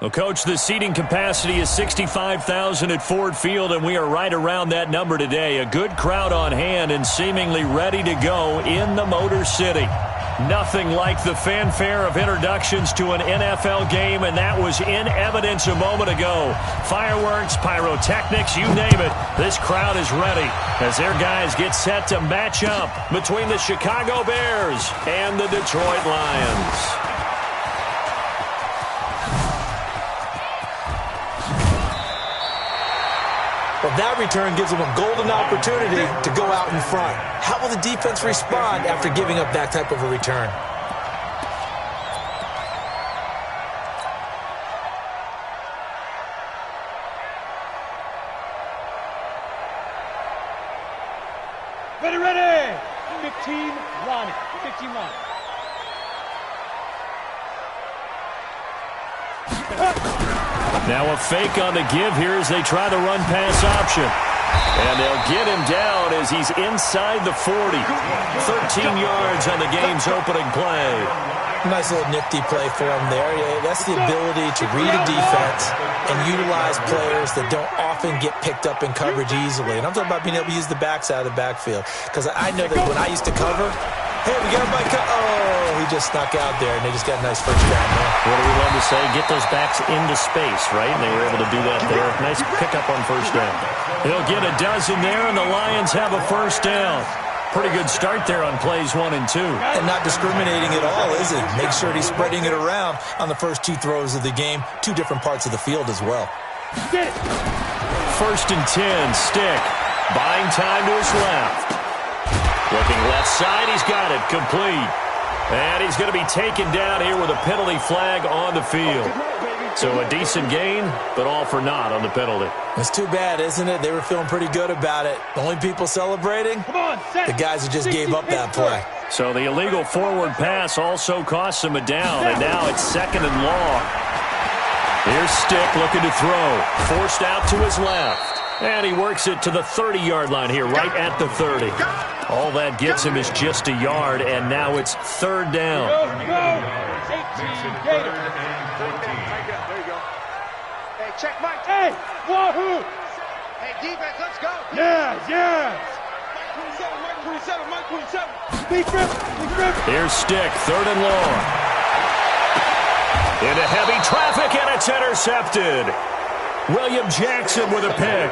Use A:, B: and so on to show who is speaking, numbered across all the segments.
A: Well, Coach, the seating capacity is 65,000 at Ford Field, and we are right around that number today. A good crowd on hand and seemingly ready to go in the Motor City. Nothing like the fanfare of introductions to an NFL game, and that was in evidence a moment ago. Fireworks, pyrotechnics, you name it. This crowd is ready as their guys get set to match up between the Chicago Bears and the Detroit Lions.
B: Well, that return gives them a golden opportunity to go out in front. How will the defense respond after giving up that type of a return?
C: Ready. 15 line. 15 line.
A: Now a fake on the give here as they try the run-pass option. And they'll get him down as he's inside the 40. 13 yards on the game's opening play.
B: Nice little nifty play for him there. Yeah, that's the ability to read a defense and utilize players that don't often get picked up in coverage easily. And I'm talking about being able to use the backside of the backfield. Because I know that when I used to cover, hey, we got my he just snuck out there, and they just got a nice first down there.
A: What do we love to say? Get those backs into space, right? And they were able to do that there. Nice pickup on first down. He'll get a dozen there, and the Lions have a first down. Pretty good start there on plays 1 and 2.
B: And not discriminating at all, is it? Make sure he's spreading it around on the first 2 throws of the game. 2 different parts of the field as well.
A: First and 10, Stick. Buying time to his left. Looking left side, he's got it, complete. And he's going to be taken down here with a penalty flag on the field. So a decent gain, but all for naught on the penalty.
B: It's too bad, isn't it? They were feeling pretty good about it. The only people celebrating, the guys who just gave up that play.
A: So the illegal forward pass also costs him a down, and now it's 2nd and long. Here's Stick looking to throw. Forced out to his left. And he works it to the 30-yard line here, right at the 30. All that gets him is just a yard, and now it's 3rd down.
C: There you go. Hey, check Mike. Hey, wahoo! Hey, defense, let's go. Yes. Mike 27. Big grip.
A: Here's Stick, 3rd and long. Into heavy traffic, and it's intercepted. William Jackson with a pick.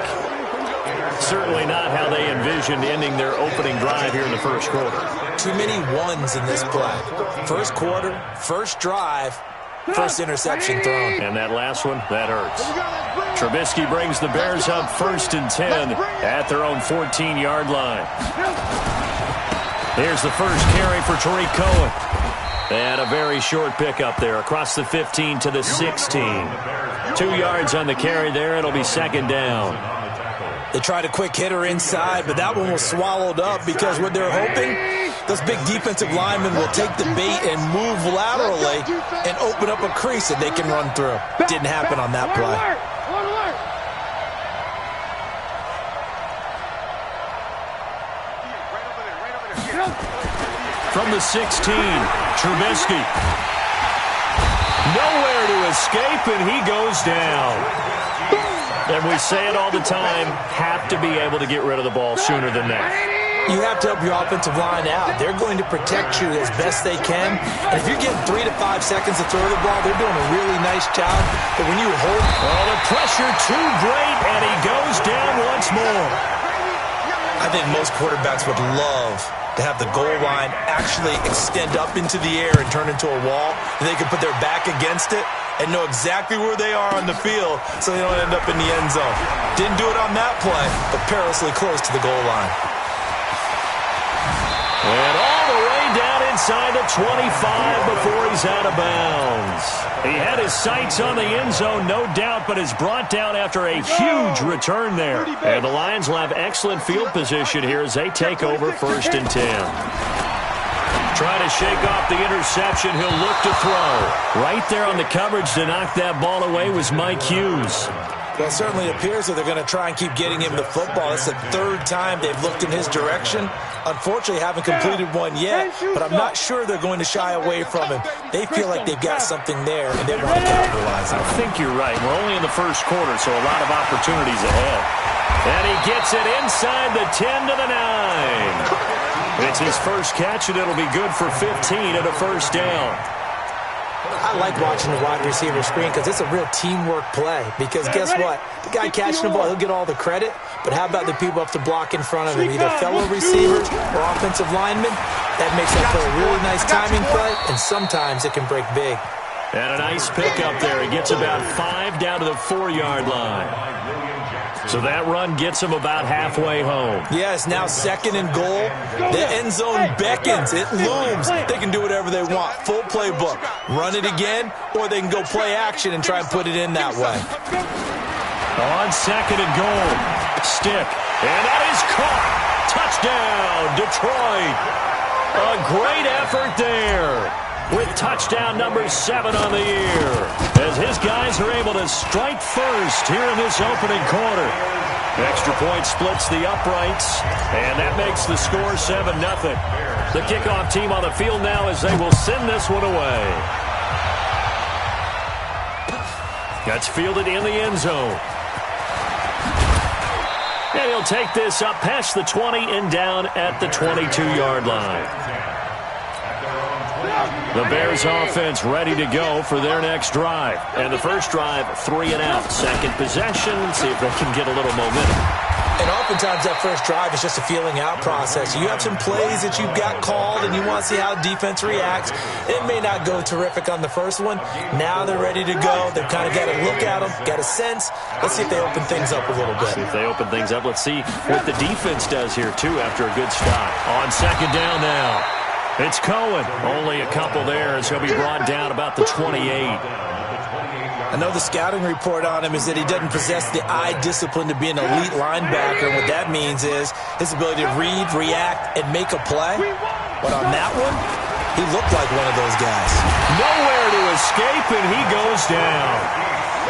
A: Certainly not how they envisioned ending their opening drive here in the first quarter.
B: Too many ones in this play. First quarter, first drive, first interception thrown.
A: And that last one, that hurts. Trubisky brings the Bears up 1st and 10 at their own 14-yard line. Here's the first carry for Tariq Cohen. And a very short pickup there across the 15 to the 16. 2 yards on the carry there. It'll be 2nd down.
B: They tried a quick hitter inside, but that one was swallowed up because what they're hoping, those big defensive linemen will take the bait and move laterally and open up a crease that they can run through. Didn't happen on that play.
A: From the 16, Trubisky. Nowhere to escape, and he goes down. And we say it all the time, have to be able to get rid of the ball sooner than that.
B: You have to help your offensive line out. They're going to protect you as best they can. And if you're getting 3 to 5 seconds to throw the ball, they're doing a really nice job. But when you hold...
A: Oh, the pressure too great, and he goes down once more.
B: I think most quarterbacks would love to have the goal line actually extend up into the air and turn into a wall. And they can put their back against it and know exactly where they are on the field so they don't end up in the end zone. Didn't do it on that play, but perilously close to the goal line.
A: And all the way down inside the 25 before he's out of bounds. He had his sights on the end zone, no doubt, but is brought down after a huge return there. And the Lions will have excellent field position here as they take over 1st and 10. Trying to shake off the interception. He'll look to throw. Right there on the coverage to knock that ball away was Mike Hughes.
B: Well, it certainly appears that they're going to try and keep getting him the football. It's the third time they've looked in his direction. Unfortunately, haven't completed one yet, but I'm not sure they're going to shy away from him. They feel like they've got something there, and they want to capitalize on it.
A: I think you're right. We're only in the first quarter, so a lot of opportunities ahead. And he gets it inside the 10 to the 9. It's his first catch, and it'll be good for 15 and a first down.
B: I like watching the wide receiver screen because it's a real teamwork play. Because guess what? The guy catching the ball, he'll get all the credit. But how about the people up to block in front of him, either fellow receivers or offensive linemen? That makes that play a really nice timing play, and sometimes it can break big.
A: And a nice pickup there. He gets about 5 down to the 4-yard line. So that run gets him about halfway home.
B: Yes, now 2nd and goal. The end zone beckons. It looms. They can do whatever they want. Full playbook. Run it again, or they can go play action and try and put it in that way.
A: On 2nd and goal. Stick. And that is caught. Touchdown, Detroit. A great effort there, with touchdown number 7 on the year, as his guys are able to strike first here in this opening quarter. Extra point splits the uprights, and that makes the score 7-0. The kickoff team on the field now as they will send this one away. That's fielded in the end zone. And he'll take this up past the 20 and down at the 22-yard line. The Bears offense ready to go for their next drive. And the first drive, 3 and out. Second possession, see if they can get a little momentum.
B: And oftentimes that first drive is just a feeling out process. You have some plays that you've got called and you want to see how defense reacts. It may not go terrific on the first one. Now they're ready to go. They've kind of got to look at them, got a sense. Let's see if they open things up a little bit.
A: See if they open things up. Let's see what the defense does here, too, after a good stop. On 2nd down now. It's Cohen. Only a couple there as he'll be brought down about the 28.
B: I know the scouting report on him is that he doesn't possess the eye discipline to be an elite linebacker. And what that means is his ability to read, react, and make a play. But on that one, he looked like one of those guys.
A: Nowhere to escape, and he goes down.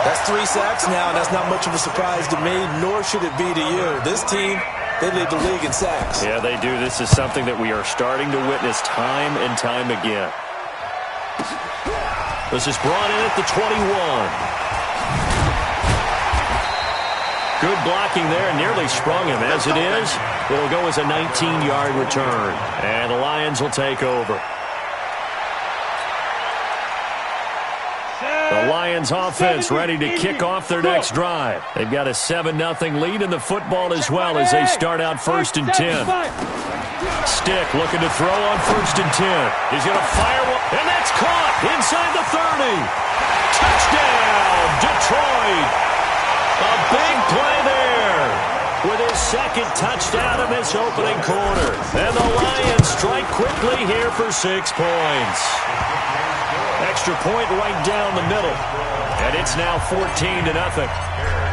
B: That's 3 sacks now, and that's not much of a surprise to me, nor should it be to you. This team, they lead the league in sacks.
A: Yeah, they do. This is something that we are starting to witness time and time again. This is brought in at the 21. Good blocking there, nearly sprung him. As it is, it'll go as a 19-yard return. And the Lions will take over. The Lions offense ready to kick off their next drive. They've got a 7-0 lead in the football as well as they start out 1st and 10. Stick looking to throw on 1st and 10. He's going to fire one, and that's caught inside the 30. Touchdown, Detroit. A big play there with his 2nd touchdown of this opening quarter. And the Lions strike quickly here for 6 points. Extra point right down the middle. And it's now 14-0.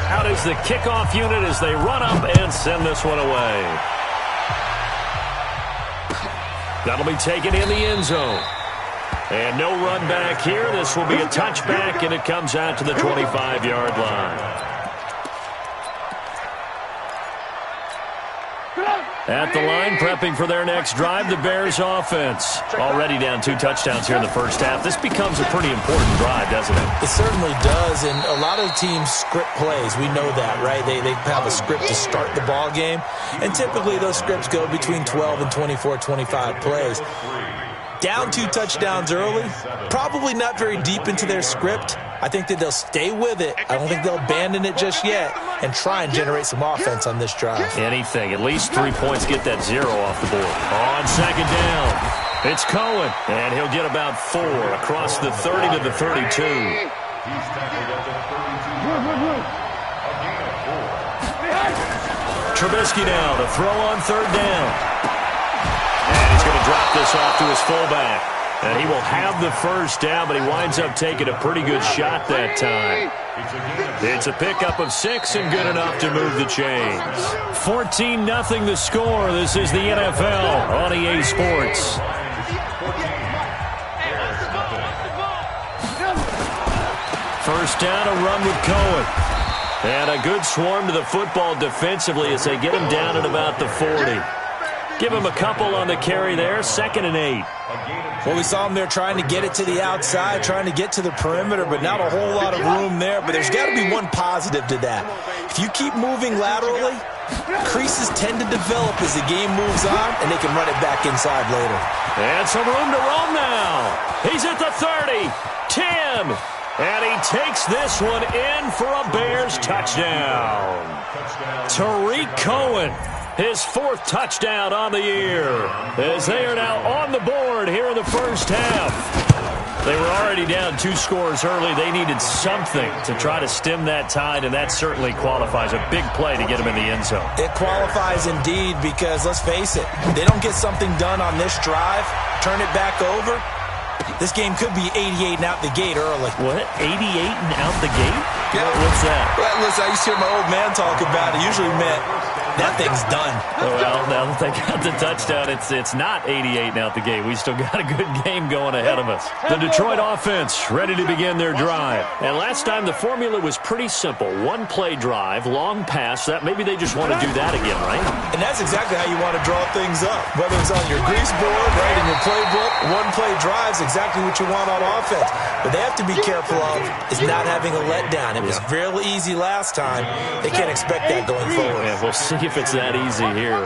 A: Out is the kickoff unit as they run up and send this one away. That'll be taken in the end zone. And no run back here. This will be a touchback, and it comes out to the 25-yard line. At the line, prepping for their next drive, the Bears offense. Already down 2 touchdowns here in the first half. This becomes a pretty important drive, doesn't it?
B: It certainly does, and a lot of teams script plays. We know that, right? They have a script to start the ball game, and typically those scripts go between 12 and 24, 25 plays. Down 2 touchdowns early, probably not very deep into their script. I think that they'll stay with it. I don't think they'll abandon it just yet and try and generate some offense on this drive.
A: Anything. At least 3 points get that 0 off the board. On 2nd down, it's Cohen, and he'll get about 4 across the 30 to the 32. Trubisky now to throw on 3rd down. And he's going to drop this off to his fullback. And he will have the first down, but he winds up taking a pretty good shot that time. It's a pickup of 6 and good enough to move the chains. 14-0 the score. This is the NFL on EA Sports. First down, a run with Cohen. And a good swarm to the football defensively as they get him down at about the 40. Give him a couple on the carry there, 2nd and 8.
B: Well, we saw him there trying to get it to the outside, trying to get to the perimeter, but not a whole lot of room there. But there's got to be one positive to that. If you keep moving laterally, creases tend to develop as the game moves on, and they can run it back inside later.
A: And some room to roam now. He's at the 30, 10, and he takes this one in for a Bears touchdown. Tariq Cohen, his 4th touchdown on the year, as they are now on the board here in the first half. They were already down 2 scores early. They needed something to try to stem that tide, and that certainly qualifies. A big play to get them in the end zone.
B: It qualifies indeed because, let's face it, they don't get something done on this drive, turn it back over, this game could be 88 and out the gate early.
A: What? 88 and out the gate?
B: Yeah.
A: What's that?
B: Well, listen, I used to hear my old man talk about it. Usually meant that thing's done.
A: Well, now that they got the touchdown, it's not 88 and out the gate. We still got a good game going ahead of us. The Detroit offense ready to begin their drive. And last time the formula was pretty simple. 1-play drive, long pass. That maybe they just want to do that again, right?
B: And that's exactly how you want to draw things up. Whether it's on your grease board, right, in your playbook, 1-play drive is exactly what you want on offense. But they have to be careful of is not having a letdown. It was real easy last time. They can't expect that going forward.
A: Yeah, we'll see if it's that easy here.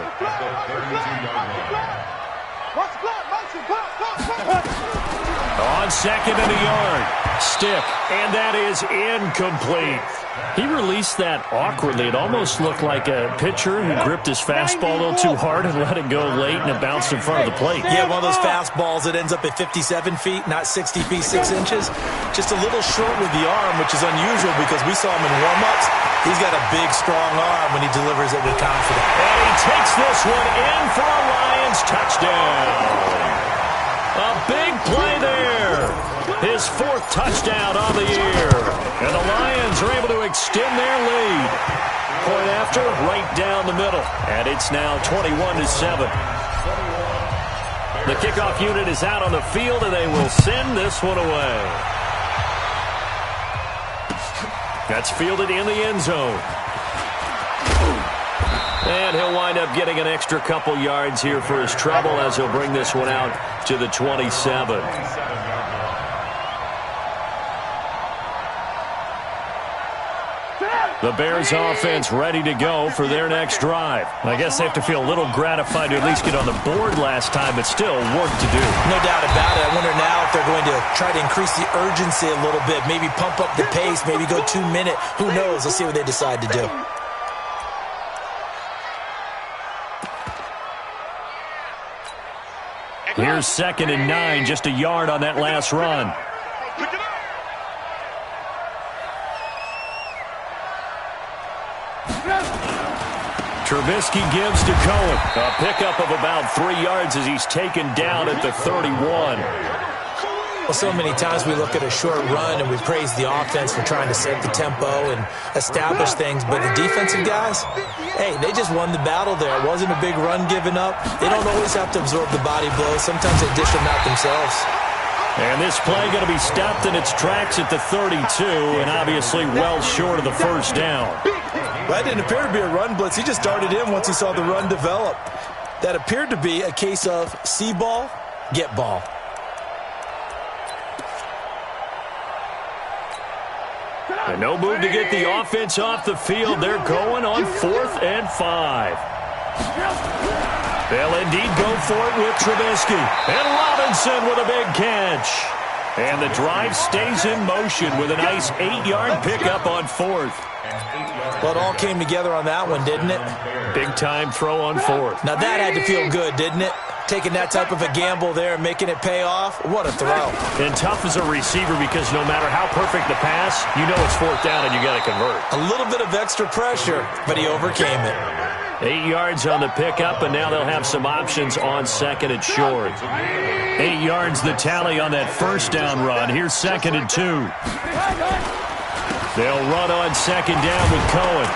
A: On 2nd and a yard. Stick, and that is incomplete. He released that awkwardly. It almost looked like a pitcher who gripped his fastball a little too hard and let it go late, and it bounced in front of the plate.
B: Yeah, one of those fastballs that ends up at 57 feet, not 60 feet, 6 inches. Just a little short with the arm, which is unusual because we saw him in warm-ups. He's got a big, strong arm when he delivers it with confidence.
A: And he takes this one in for a Lions touchdown. A big play there. His 4th touchdown on the year. And the Lions are able to extend their lead. Point after, right down the middle. And it's now 21-7. The kickoff unit is out on the field, and they will send this one away. That's fielded in the end zone. And he'll wind up getting an extra couple yards here for his trouble as he'll bring this one out to the 27. The Bears offense ready to go for their next drive. I guess they have to feel a little gratified to at least get on the board last time, but still work to do.
B: No doubt about it. I wonder now if they're going to try to increase the urgency a little bit, maybe pump up the pace, maybe go 2-minute. Who knows? Let's see what they decide to do.
A: Here's 2nd and 9, just a yard on that last run. Trubisky gives to Cohen. A pickup of about 3 yards as he's taken down at the 31.
B: Well, so many times we look at a short run and we praise the offense for trying to set the tempo and establish things, but the defensive guys, hey, they just won the battle there. It wasn't a big run given up. They don't always have to absorb the body blows. Sometimes they dish them out themselves.
A: And this play going to be stopped in its tracks at the 32, and obviously well short of the first down.
B: That didn't appear to be a run blitz. He just darted in once he saw the run develop. That appeared to be a case of see ball, get ball.
A: And no move to get the offense off the field. They're going on 4th and 5. They'll indeed go for it with Trubisky. And Robinson with a big catch. And the drive stays in motion with a nice 8-yard pickup on 4th.
B: Well, it all came together on that one, didn't it?
A: Big-time throw on 4th.
B: Now that had to feel good, didn't it? Taking that type of a gamble there and making it pay off. What a throw.
A: And tough as a receiver because no matter how perfect the pass, you know it's 4th down and you got to convert.
B: A little bit of extra pressure, but he overcame it.
A: 8 yards on the pickup, and now they'll have some options on 2nd and short. 8 yards the tally on that first down run. Here's 2nd and 2. They'll run on 2nd down with Cohen.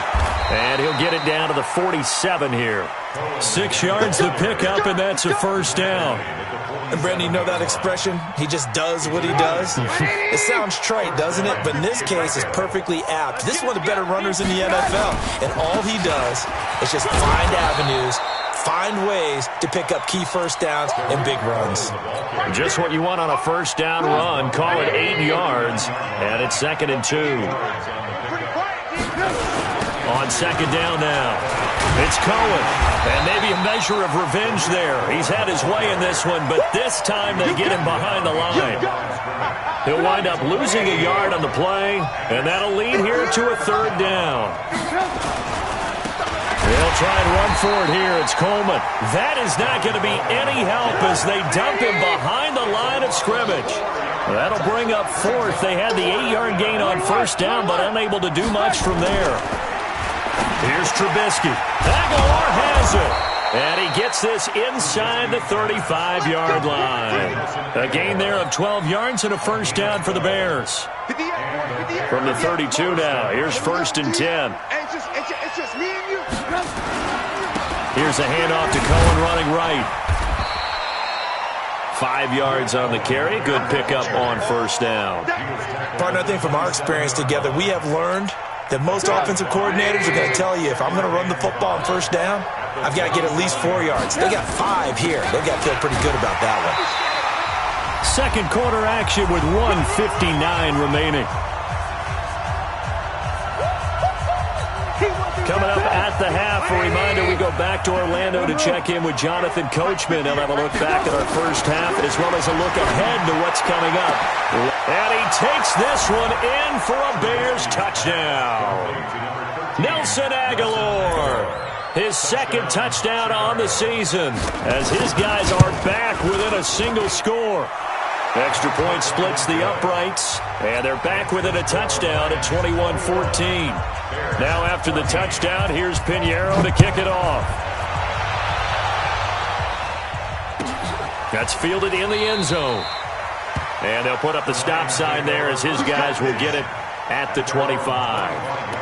A: And he'll get it down to the 47 here. 6 yards to pick up, and that's a first down.
B: And Brandon, you know that expression? He just does what he does. It sounds trite, doesn't it? But in this case, it's perfectly apt. This is one of the better runners in the NFL. And all he does is just find avenues, find ways to pick up key first downs and big runs.
A: Just what you want on a first down run. Call it 8 yards. And it's 2nd and 2. On 2nd down now. It's Cohen. And maybe a measure of revenge there. He's had his way in this one, but this time they get him behind the line. He'll wind up losing a yard on the play, and that'll lead here to a 3rd down. They'll try and run for it here. It's Coleman. That is not going to be any help as they dump him behind the line of scrimmage. That'll bring up 4th. They had the 8-yard gain on first down, but unable to do much from there. Here's Trubisky. Aguilar has it. And he gets this inside the 35-yard line. A gain there of 12 yards and a first down for the Bears. From the 32 now, here's 1st and 10.
C: It's just me and you.
A: Here's a handoff to Cohen running right. 5 yards on the carry. Good pickup on first down.
B: Partner, I think from our experience together, we have learned that most offensive coordinators are going to tell you, if I'm going to run the football on first down, I've got to get at least 4 yards. They got 5 here. They've got to feel pretty good about that one.
A: Second quarter action with 1:59 remaining. Coming up at the half, a reminder, we go back to Orlando to check in with Jonathan Coachman. He'll have a look back at our first half as well as a look ahead to what's coming up. And he takes this one in for a Bears touchdown. Nelson Aguilar, his 2nd touchdown on the season as his guys are back within a single score. Extra point splits the uprights, and they're back within a touchdown at 21-14. Now after the touchdown, here's Pinheiro to kick it off. That's fielded in the end zone. And they'll put up the stop sign there as his guys will get it at the 25.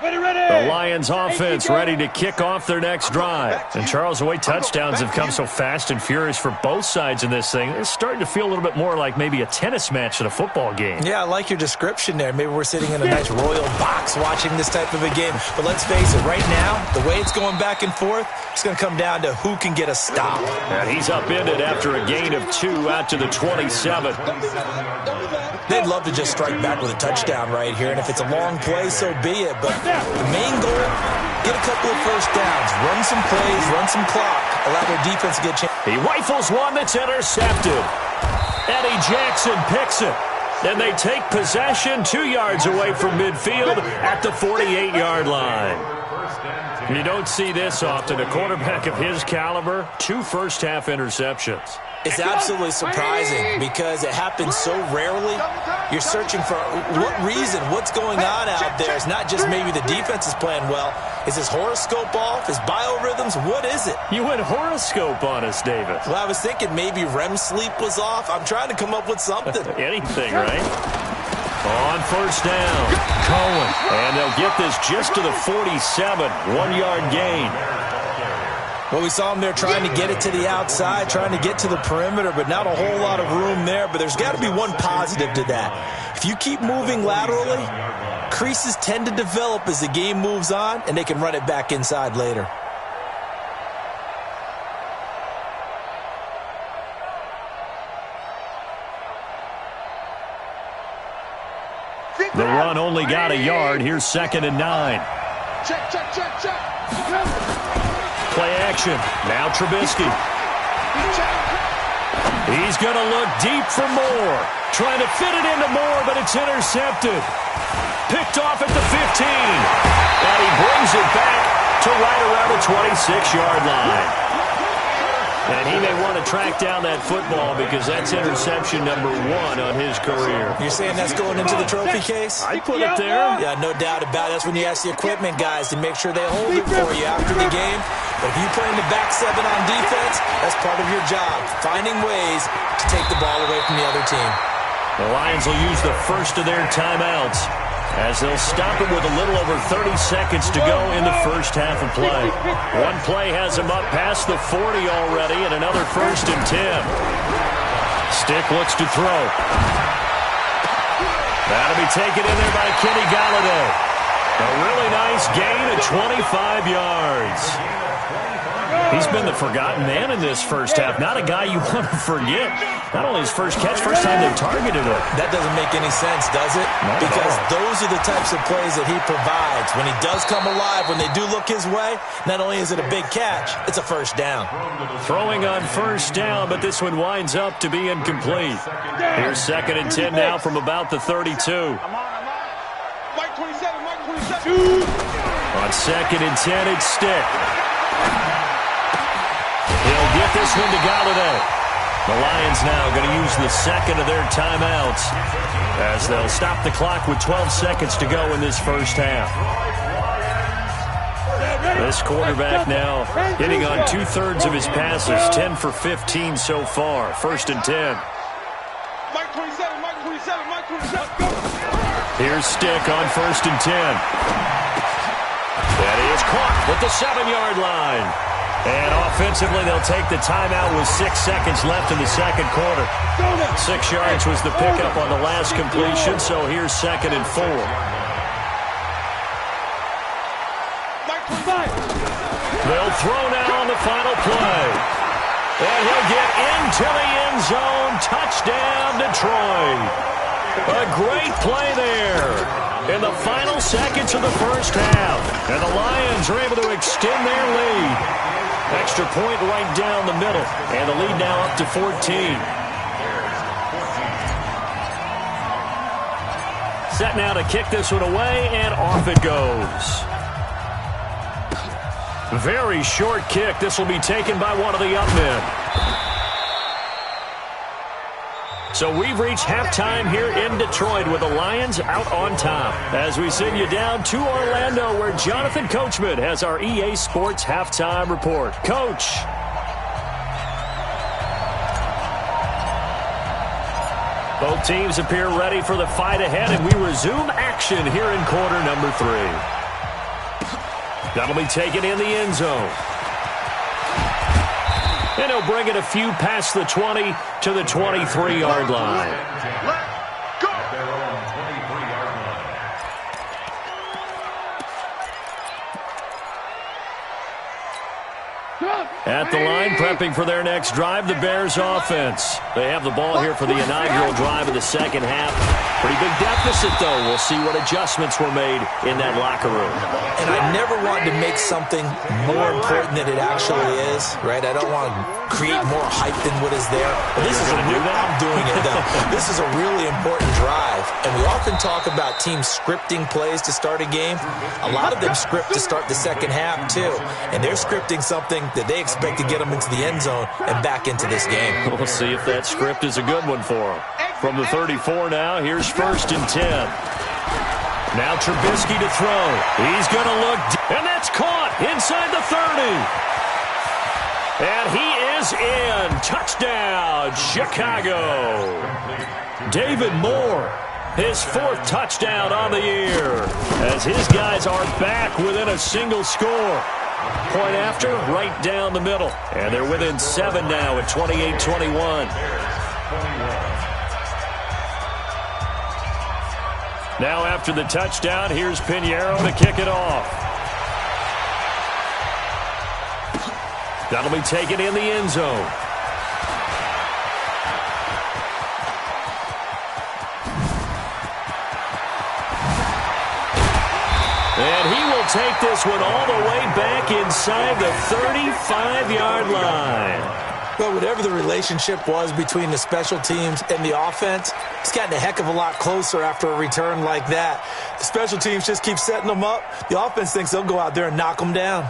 A: The Lions offense ready to kick off their next drive. And Charles, the way touchdowns have come so fast and furious for both sides in this thing, it's starting to feel a little bit more like maybe a tennis match than a football game.
B: Yeah, I like your description there. Maybe we're sitting in a nice royal box watching this type of a game. But let's face it, right now, the way it's going back and forth, it's going to come down to who can get a stop.
A: And he's upended after a gain of 2 out to the 27.
B: They'd love to just strike back with a touchdown right here, and if it's a long play, so be it. But the main goal, get a couple of first downs, run some plays, run some clock, allow their defense to get a chance.
A: He rifles one that's intercepted. Eddie Jackson picks it. Then they take possession 2 yards away from midfield at the 48-yard line. You don't see this often. A quarterback of his caliber, 2 first-half interceptions.
B: It's absolutely surprising because it happens so rarely. You're searching for what reason, what's going on out there. It's not just maybe the defense is playing well. Is his horoscope off? His biorhythms? What is it?
A: You went horoscope on us, David.
B: Well, I was thinking maybe REM sleep was off. I'm trying to come up with something.
A: Anything, right? On first down, Cohen. And they'll get this just to the 47, 1-yard gain.
B: Well, we saw him there trying to get it to the outside, trying to get to the perimeter, but not a whole lot of room there. But there's got to be one positive to that. If you keep moving laterally, creases tend to develop as the game moves on, and they can run it back inside later.
A: The run only got a yard. Here's 2nd and 9.
C: Check.
A: Play action. Now Trubisky. He's going to look deep for Moore. Trying to fit it into Moore, but it's intercepted. Picked off at the 15. And he brings it back to right around the 26-yard line. And he may want to track down that football because that's interception number 1 on his career.
B: You're saying that's going into the trophy case?
A: I'd put it there.
B: Yeah, no doubt about it. That's when you ask the equipment guys to make sure they hold it for you after the game. But if you play in the back 7 on defense, that's part of your job, finding ways to take the ball away from the other team.
A: The Lions will use the first of their timeouts as they'll stop it with a little over 30 seconds to go in the first half of play. One play has them up past the 40 already, and another 1st and 10. Stick looks to throw. That'll be taken in there by Kenny Golladay. A really nice gain of 25 yards. He's been the forgotten man in this first half. Not a guy you want to forget. Not only his first catch, first time they've targeted him.
B: That doesn't make any sense, does it? Because those are the types of plays that he provides. When he does come alive, when they do look his way, not only is it a big catch, it's a first down.
A: Throwing on first down, but this one winds up to be incomplete. Here's 2nd and 10 now from about the 32.
C: Mike 27, Mike 27.
A: On 2nd and 10, it's Stick. He'll get this one to Golladay. The Lions now going to use the 2nd of their timeouts as they'll stop the clock with 12 seconds to go in this first half. This quarterback now hitting on 2/3 of his passes, 10 for 15 so far. 1st and 10.
C: Mike 27, Mike 27, Mike 27, go!
A: Here's Stick on 1st and 10. And he is caught with the 7-yard line. And offensively, they'll take the timeout with 6 seconds left in the second quarter. 6 yards was the pickup on the last completion, so here's 2nd and 4. They'll throw now on the final play. And he'll get into the end zone. Touchdown, Detroit. A great play there in the final seconds of the first half. And the Lions are able to extend their lead. Extra point right down the middle. And the lead now up to 14. Set now to kick this one away, and off it goes. Very short kick. This will be taken by one of the up men. So we've reached halftime here in Detroit with the Lions out on top. As we send you down to Orlando, where Jonathan Coachman has our EA Sports halftime report. Coach. Both teams appear ready for the fight ahead, and we resume action here in quarter number 3. That'll be taken in the end zone. And he'll bring it a few past the 20 to the 23-yard line.
C: Let's go!
A: At the line, prepping for their next drive, the Bears offense. They have the ball here for the inaugural drive of the second half. Pretty big deficit, though. We'll see what adjustments were made in that locker room.
B: And I never wanted to make something more important than it actually is, right? I don't want to create more hype than what is there. But this is I'm doing it, though. This is a really important drive. And we often talk about teams scripting plays to start a game. A lot of them script to start the second half, too. And they're scripting something that they expect to get them into the end zone and back into this game.
A: We'll see if that script is a good one for them. From the 34 now, here's 1st and 10. Now Trubisky to throw. He's going to look, and that's caught inside the 30. And he is in. Touchdown, Chicago. David Moore, his 4th touchdown on the year, as his guys are back within a single score. Point after, right down the middle. And they're within 7 now at 28-21. Now after the touchdown, here's Pinheiro to kick it off. That'll be taken in the end zone. And he will take this one all the way back inside the 35-yard line.
B: But whatever the relationship was between the special teams and the offense, it's gotten a heck of a lot closer after a return like that. The special teams just keep setting them up. The offense thinks they'll go out there and knock them down.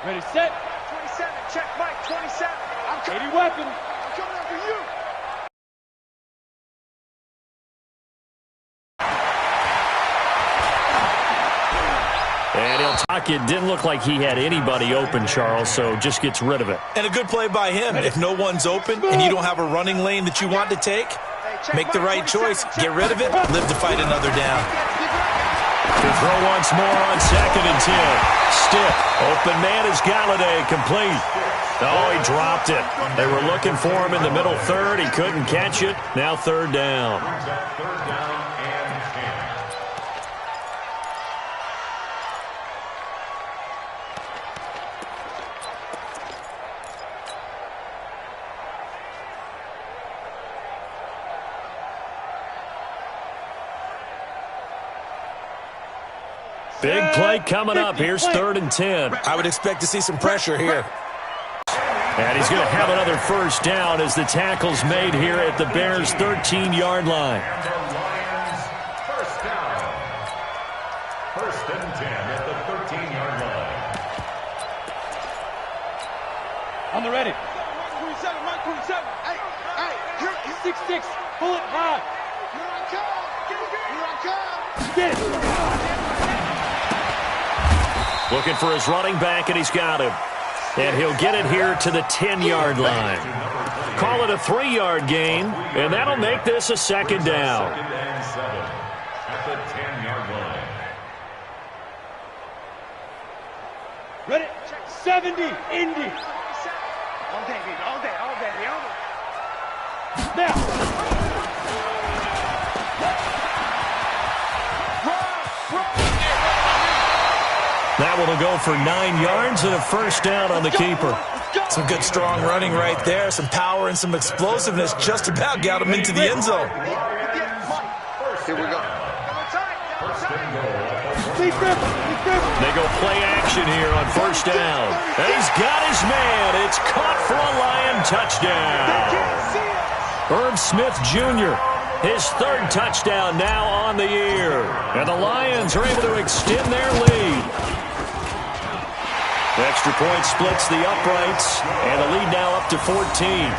C: Ready, set. 27, check Mike, 27. I'm coming. 80 weapon. I'm coming after you.
A: And he'll talk it. Didn't look like he had anybody open, Charles, so just gets rid of it.
B: And a good play by him. If no one's open and you don't have a running lane that you want to take, make the right choice. Get rid of it. Live to fight another down.
A: To throw once more on 2nd and 10. Stiff. Open man is Galladay. Complete. Oh, he dropped it. They were looking for him in the middle third. He couldn't catch it. Now 3rd down. Big play coming up. Here's 3rd and 10.
B: I would expect to see some pressure here.
A: And he's going to have another 1st down as the tackle's made here at the Bears' 13-yard line.
D: First down. 1st and 10 at the 13-yard line.
C: On the ready. Mike 27. Hey, here. 6'6". Pull it high. Here I come. Get it.
A: Looking for his running back, and he's got him. And he'll get it here to the 10-yard line. Call it a 3-yard gain, and that'll make this a 2nd down.
D: 2nd and 7 at the 10-yard line.
C: Ready? 70. Indy. All day, baby. All day. Now.
A: That one will go for 9 yards and a 1st down on the keeper.
B: Some good, strong running right there. Some power and some explosiveness. Just about got him into the end zone.
C: Here we go.
A: They go play action here on 1st down. And he's got his man. It's caught for a Lion touchdown. Herb Smith Jr., his 3rd touchdown now on the year. And the Lions are able to extend their lead. The extra point splits the uprights, and the lead now up to 14.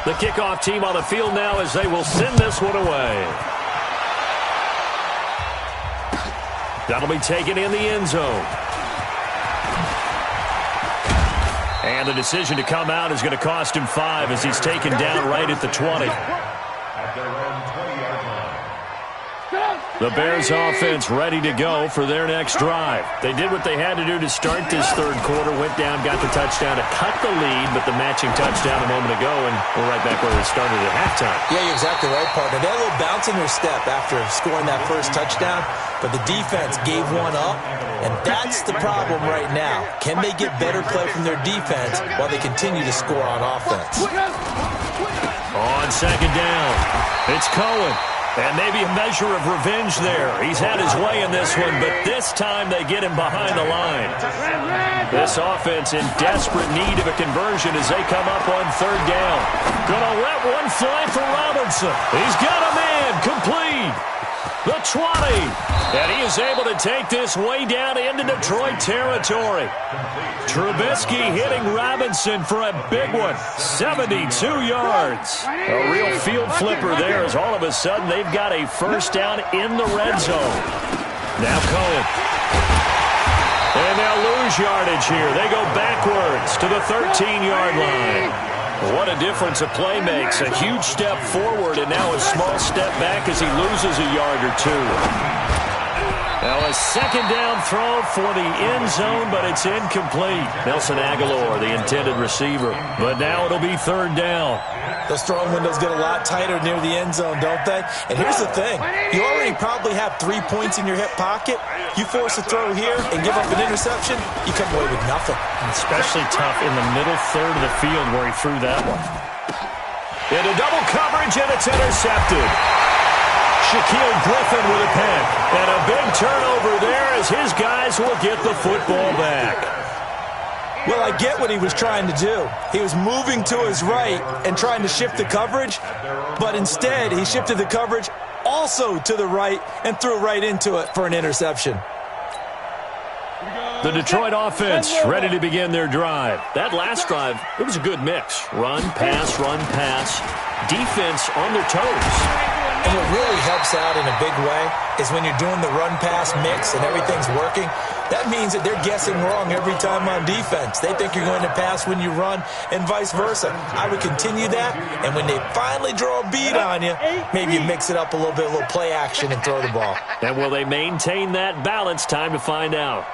A: The kickoff team on the field now as they will send this one away. That'll be taken in the end zone. And the decision to come out is going to cost him 5 as he's taken down right at the 20.
D: At their own 20-yard line.
A: The Bears offense ready to go for their next drive. They did what they had to do to start this 3rd quarter, went down, got the touchdown to cut the lead, but the matching touchdown a moment ago, and we're right back where we started at halftime.
B: Yeah, you're exactly right, partner. They had a little bounce in their step after scoring that 1st touchdown, but the defense gave one up, and that's the problem right now. Can they get better play from their defense while they continue to score on offense?
A: On 2nd down, it's Cohen. And maybe a measure of revenge there. He's had his way in this one, but this time they get him behind the line. This offense in desperate need of a conversion as they come up on 3rd down. Gonna let one fly for Robinson. He's got a man complete. The 20. And he is able to take this way down into Detroit territory. Trubisky hitting Robinson for a big one. 72 yards. A real field flipper there as all of a sudden they've got a 1st down in the red zone. Now Cohen. And they'll lose yardage here. They go backwards to the 13-yard line. What a difference a play makes. A huge step forward and now a small step back as he loses a yard or 2. Now a 2nd down throw for the end zone, but it's incomplete. Nelson Aguilar, the intended receiver. But now it'll be 3rd down.
B: Those throwing windows get a lot tighter near the end zone, don't they? And here's the thing. You already probably have 3 points in your hip pocket. You force a throw here and give up an interception, you come away with nothing.
A: Especially tough in the middle third of the field where he threw that one. Into double coverage, and it's intercepted. Shaquille Griffin with a pick. And a big turnover there as his guys will get the football back.
B: Well, I get what he was trying to do. He was moving to his right and trying to shift the coverage, but instead he shifted the coverage also to the right and threw right into it for an interception.
A: The Detroit offense ready to begin their drive. That last drive, it was a good mix. Run, pass, defense on their toes.
B: And what really helps out in a big way is when you're doing the run-pass mix and everything's working, that means that they're guessing wrong every time on defense. They think you're going to pass when you run and vice versa. I would continue that, and when they finally draw a bead on you, maybe you mix it up a little bit, a little play action and throw the ball.
A: And will they maintain that balance? Time to find out.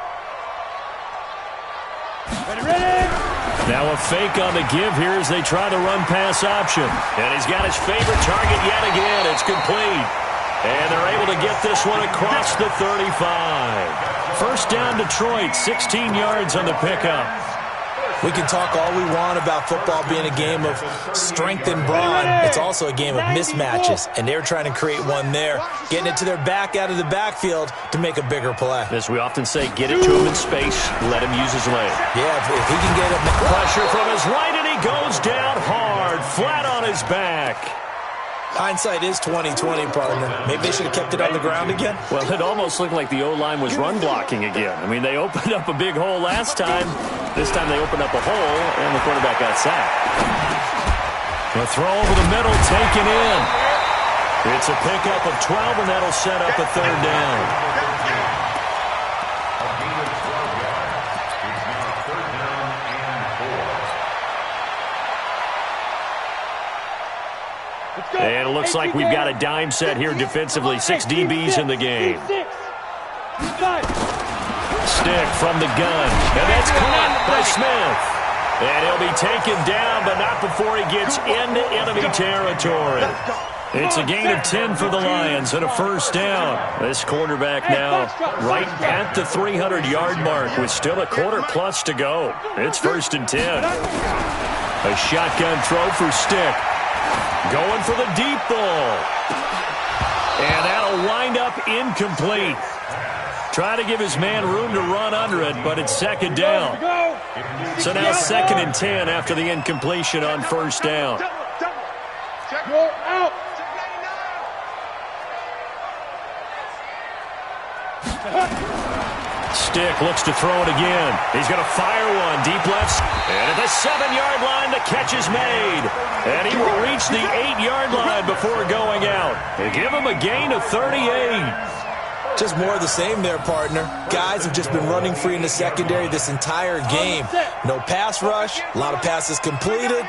A: Now a fake on the give here as they try the run-pass option. And he's got his favorite target yet again. It's complete. And they're able to get this one across the 35. First down Detroit, 16 yards on the pickup.
B: We can talk all we want about football being a game of strength and brawn. It's also a game of mismatches, and they're trying to create one there, getting it to their back out of the backfield to make a bigger play.
A: As we often say, get it to him in space, let him use his leg.
B: Yeah, if he can get it.
A: Pressure from his right, and he goes down hard, flat on his back.
B: Hindsight is 20/20, partner. Maybe they should have kept it on the ground again.
A: Well, it almost looked like the O-line was run blocking again. I mean, they opened up a big hole last time. This time they opened up a hole, and the quarterback got sacked. A throw over the middle, taken in. It's a pickup of 12, and that'll set up a third down. And it looks like we've got a dime set here defensively. 6 DBs in the game. Stick from the gun. And that's caught by Smith. And he'll be taken down, but not before he gets into enemy territory. It's a gain of 10 for the Lions and a first down. This quarterback now right at the 300-yard mark with still a quarter plus to go. It's first and 10. A shotgun throw for Stick. Going for the deep ball. And that'll wind up incomplete. Try to give his man room to run under it, but it's second down. So now second and 10 after the incompletion on first down. Stick looks to throw it again. He's going to fire one deep left. And at the 7-yard line, the catch is made. And he will reach the 8-yard line before going out. They give him a gain of 38.
B: Just more of the same there, partner. Guys have just been running free in the secondary this entire game. No pass rush, a lot of passes completed.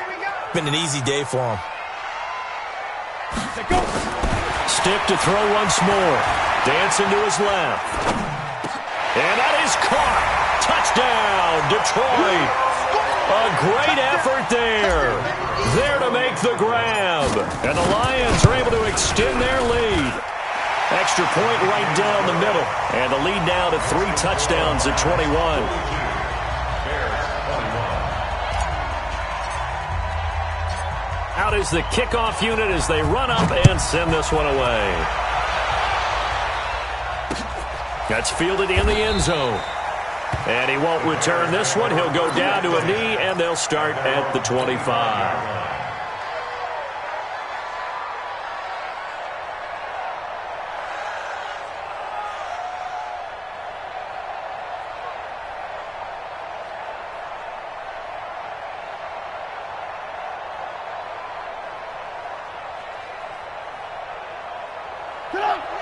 B: Been an easy day for them.
A: Stick to throw once more. Dancing to his left. And that is caught. Touchdown, Detroit. A great effort there. There to make the grab. And the Lions are able to extend their lead. Extra point right down the middle. And the lead now to 3 touchdowns at 21. Out is the kickoff unit as they run up and send this one away. That's fielded in the end zone. And he won't return this one. He'll go down to a knee, and they'll start at the 25.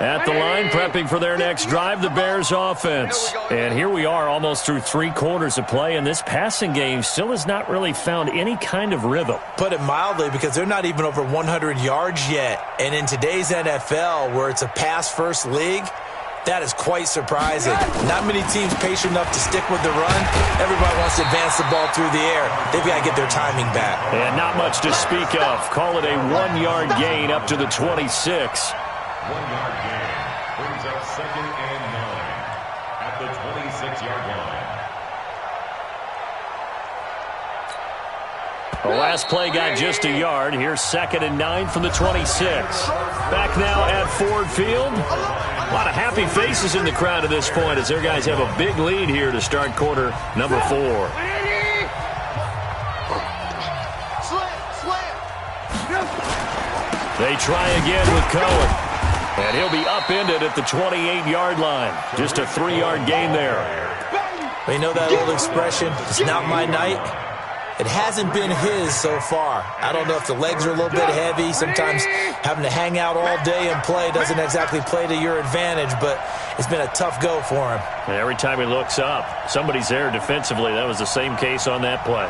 A: At the line, prepping for their next drive, the Bears offense. And here we are almost through 3 quarters of play, and this passing game still has not really found any kind of rhythm.
B: Put it mildly, because they're not even over 100 yards yet. And in today's NFL, where it's a pass-first league, that is quite surprising. Not many teams patient enough to stick with the run. Everybody wants to advance the ball through the air. They've got to get their timing back.
A: And not much to speak of. Call it a 1-yard gain up to the 26.
D: 1-yard gain brings up second and 9 at the 26-yard line.
A: The last play got just a yard. Here's 2nd and 9 from the 26. Back now at Ford Field. A lot of happy faces in the crowd at this point as their guys have a big lead here to start quarter number 4. They try again with Cohen. And he'll be upended at the 28-yard line. Just a 3-yard gain there.
B: Well, you know that old expression, it's not my night? It hasn't been his so far. I don't know if the legs are a little bit heavy. Sometimes having to hang out all day and play doesn't exactly play to your advantage, but it's been a tough go for him.
A: And every time he looks up, somebody's there defensively. That was the same case on that play.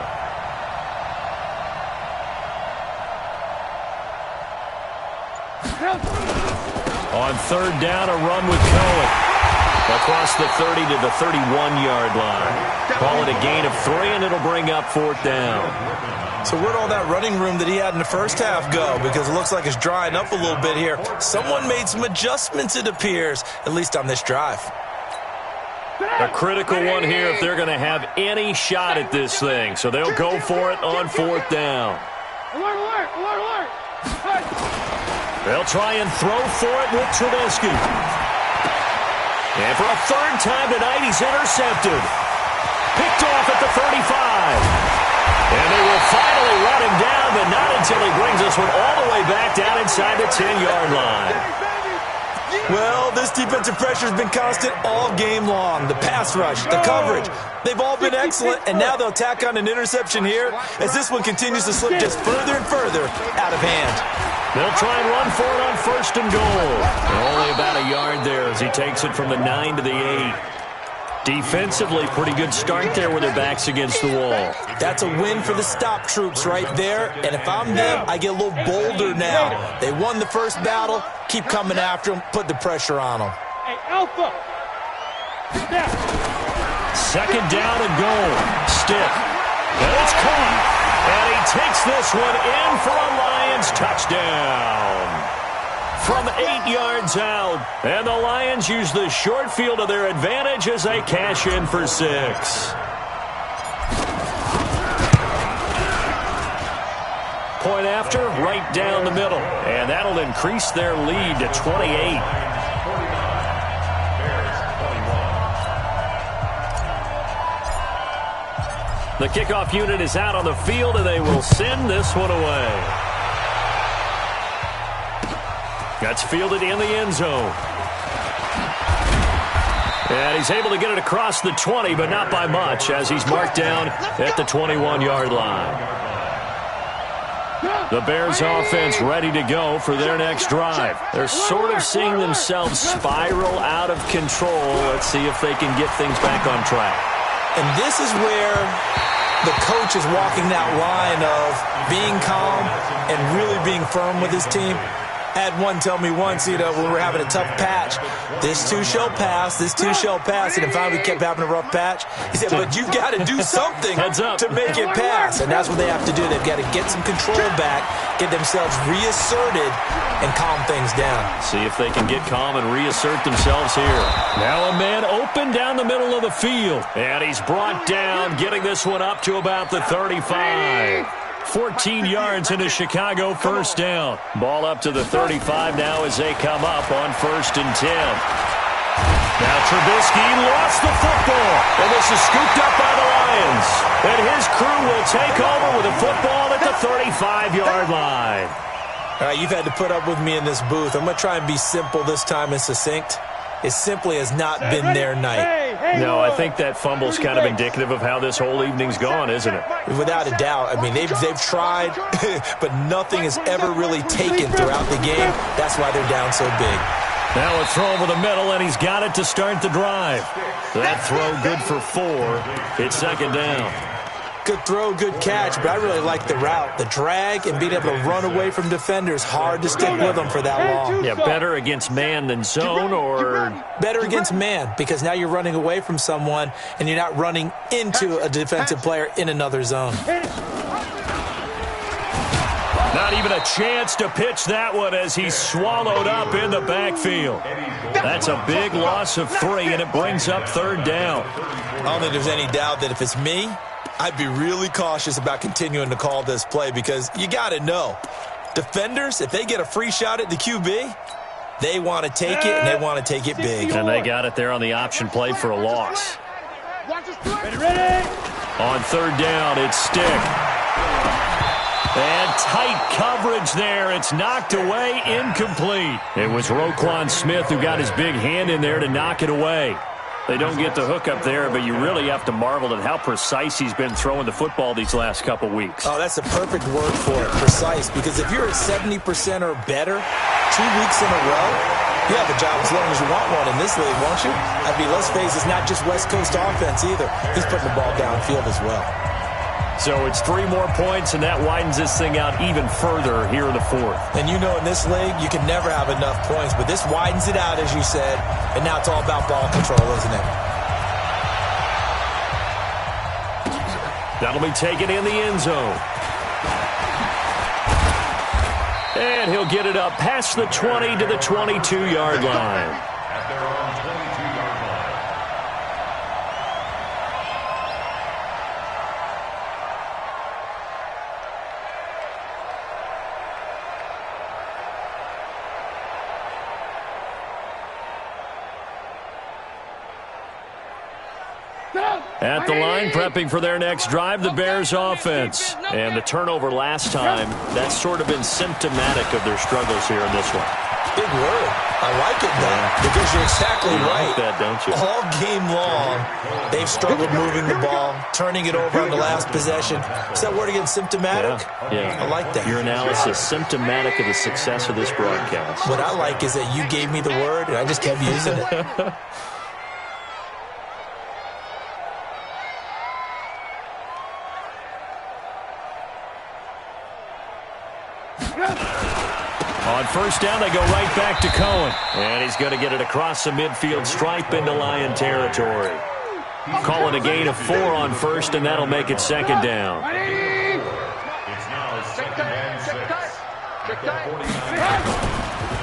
A: On 3rd down, a run with Cohen. Across the 30 to the 31-yard line. Call it a gain of 3, and it'll bring up 4th down.
B: So where'd all that running room that he had in the first half go? Because it looks like it's drying up a little bit here. Someone made some adjustments, it appears, at least on this drive.
A: A critical one here if they're going to have any shot at this thing. So they'll go for it on 4th down.
C: Alert, alert, alert, alert.
A: They'll try and throw for it with Trubisky. And for a 3rd time tonight, he's intercepted. Picked off at the 35. And they will finally run him down, but not until he brings this one all the way back down inside the 10-yard line.
B: Well, this defensive pressure has been constant all game long. The pass rush, the coverage, they've all been excellent, and now they'll tack on an interception here as this one continues to slip just further and further out of hand.
A: They'll try and run for it on 1st and goal. Only about a yard there as he takes it from the 9 to the 8. Defensively, pretty good start there with their backs against the wall.
B: That's a win for the stop troops right there, and if I'm them, I get a little bolder now. They won the first battle, keep coming after them, put the pressure on them.
C: Hey, Alpha.
A: 2nd down and goal. Stiff. And it's caught. And he takes this one in for a Lions touchdown. From 8 yards out. And the Lions use the short field to their advantage as they cash in for 6. Point after, right down the middle. And that'll increase their lead to 28. The kickoff unit is out on the field, and they will send this one away. That's fielded in the end zone. And he's able to get it across the 20, but not by much, as he's marked down at the 21-yard line. The Bears offense ready to go for their next drive. They're sort of seeing themselves spiral out of control. Let's see if they can get things back on track.
B: And this is where the coach is walking that line of being calm and really being firm with his team. I had one tell me once, when we were having a tough patch, this too shall pass, this too shall pass. And finally we kept having a rough patch. He said, but you've got to do something to make it pass. And that's what they have to do. They've got to get some control back, get themselves reasserted, and calm things down.
A: See if they can get calm and reassert themselves here. Now a man open down the middle of the field. And he's brought down, getting this one up to about the 35. 14 yards into Chicago, 1st down. Ball up to the 35 now as they come up on 1st and 10. Now Trubisky lost the football, and this is scooped up by the Lions. And his crew will take over with a football at the 35-yard line.
B: All right, you've had to put up with me in this booth. I'm going to try and be simple this time and succinct. It simply has not been their night.
A: No, I think that fumble's kind of indicative of how this whole evening's gone, isn't it?
B: Without a doubt. I mean, they've tried, but nothing has ever really taken throughout the game. That's why they're down so big.
A: Now a throw over the middle, and he's got it to start the drive. That throw good for 4. It's 2nd down.
B: Good throw, good catch, but I really like the route. The drag and being able to run away from defenders, hard to stick with them for that long.
A: Yeah, better against man than zone, or?
B: Better against man, because now you're running away from someone and you're not running into a defensive player in another zone.
A: Not even a chance to pitch that one as he's swallowed up in the backfield. That's a big loss of 3, and it brings up 3rd down.
B: I don't think there's any doubt that if it's me, I'd be really cautious about continuing to call this play because you got to know, defenders, if they get a free shot at the QB, they want to take it, and they want to take it big.
A: And they got it there on the option play for a loss.
C: Ready.
A: On third down, it's Stick. And tight coverage there. It's knocked away, incomplete. It was Roquan Smith who got his big hand in there to knock it away. They don't get the hook up there, but you really have to marvel at how precise he's been throwing the football these last couple weeks.
B: Oh, that's a perfect word for it, precise, because if you're at 70% or better 2 weeks in a row, you have a job as long as you want one in this league, won't you? I mean, let's face it, it's not just West Coast offense either. He's putting the ball downfield as well.
A: So it's 3 more points, and that widens this thing out even further here in the fourth.
B: And you know in this league, you can never have enough points, but this widens it out, as you said, and now it's all about ball control, isn't it?
A: That'll be taken in the end zone. And he'll get it up past the 20 to the 22-yard line.
D: At their own 22-yard line.
A: At the line, prepping for their next drive, the Bears offense. And the turnover last time, that's sort of been symptomatic of their struggles here in this one.
B: Big word. I like it, though, because you're exactly right.
A: You like that, don't you?
B: All game long, they've struggled moving the ball, turning it over on the last possession. Is that word again, symptomatic?
A: Yeah.
B: I like that.
A: Your analysis, symptomatic of the success of this broadcast.
B: What I like is that you gave me the word, and I just kept using it.
A: On first down, they go right back to Cohen. And he's going to get it across the midfield stripe into Lion territory. Calling a gain of 4 on first, and that'll make it second down.
D: It's now second and 6.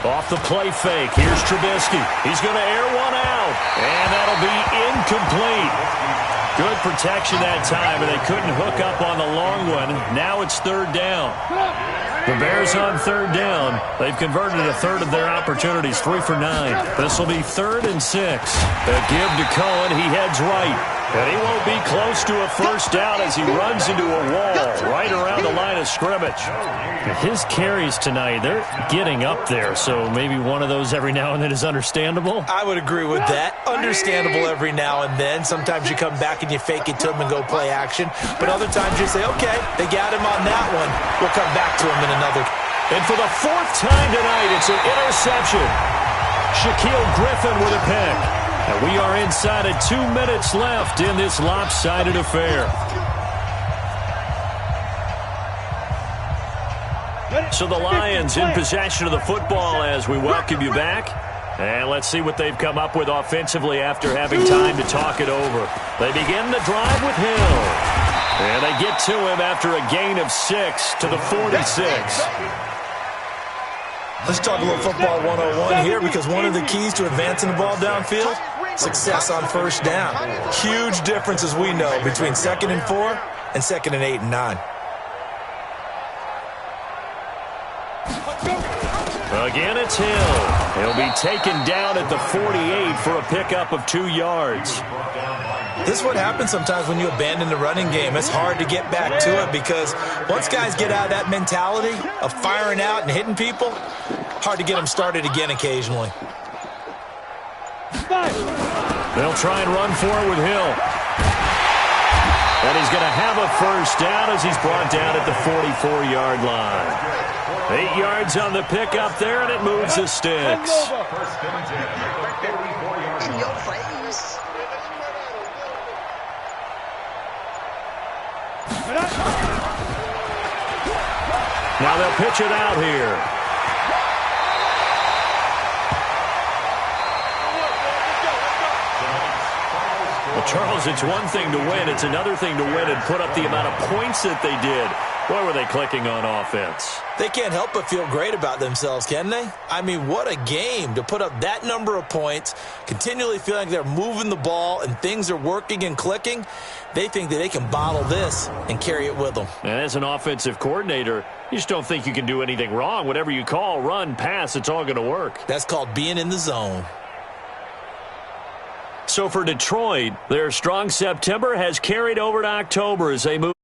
A: Off the play fake, here's Trubisky. He's going to air one out, and that'll be incomplete. Good protection that time, and they couldn't hook up on the long one. Now it's third down. The Bears on third down. They've converted a third of their opportunities, 3 for 9. This will be 3rd and 6. A give to Cohen. He heads right. And he won't be close to a first down as he runs into a wall right around the line of scrimmage. His carries tonight, they're getting up there, so maybe one of those every now and then is understandable.
B: I would agree with that. Understandable every now and then. Sometimes you come back and you fake it to him and go play action. But other times you say, okay, they got him on that one. We'll come back to him in another.
A: And for the 4th time tonight, it's an interception. Shaquille Griffin with a pick. And we are inside of 2 minutes left in this lopsided affair. So the Lions in possession of the football as we welcome you back. And let's see what they've come up with offensively after having time to talk it over. They begin the drive with Hill. And they get to him after a gain of 6 to the 46.
B: Let's talk a little football 101 here, because one of the keys to advancing the ball downfield, success on first down. Huge difference, as we know, between 2nd and 4 and 2nd and 8 and 9.
A: Again, it's Hill. He'll be taken down at the 48 for a pickup of 2 yards.
B: This is what happens sometimes when you abandon the running game. It's hard to get back to it, because once guys get out of that mentality of firing out and hitting people, hard to get them started again occasionally.
A: They'll try and run for it with Hill. And he's going to have a first down as he's brought down at the 44-yard line. 8 yards on the pickup there, and it moves the sticks.
D: First and 10 at the 44-yard line.
E: In your face.
A: Now they'll pitch it out here. Well, Charles, it's one thing to win. It's another thing to win and put up the amount of points that they did. Boy, were they clicking on offense.
B: They can't help but feel great about themselves, can they? I mean, what a game to put up that number of points, continually feeling like they're moving the ball and things are working and clicking. They think that they can bottle this and carry it with them.
A: And as an offensive coordinator, you just don't think you can do anything wrong. Whatever you call, run, pass, it's all going to work.
B: That's called being in the zone.
A: So for Detroit, their strong September has carried over to October as they move.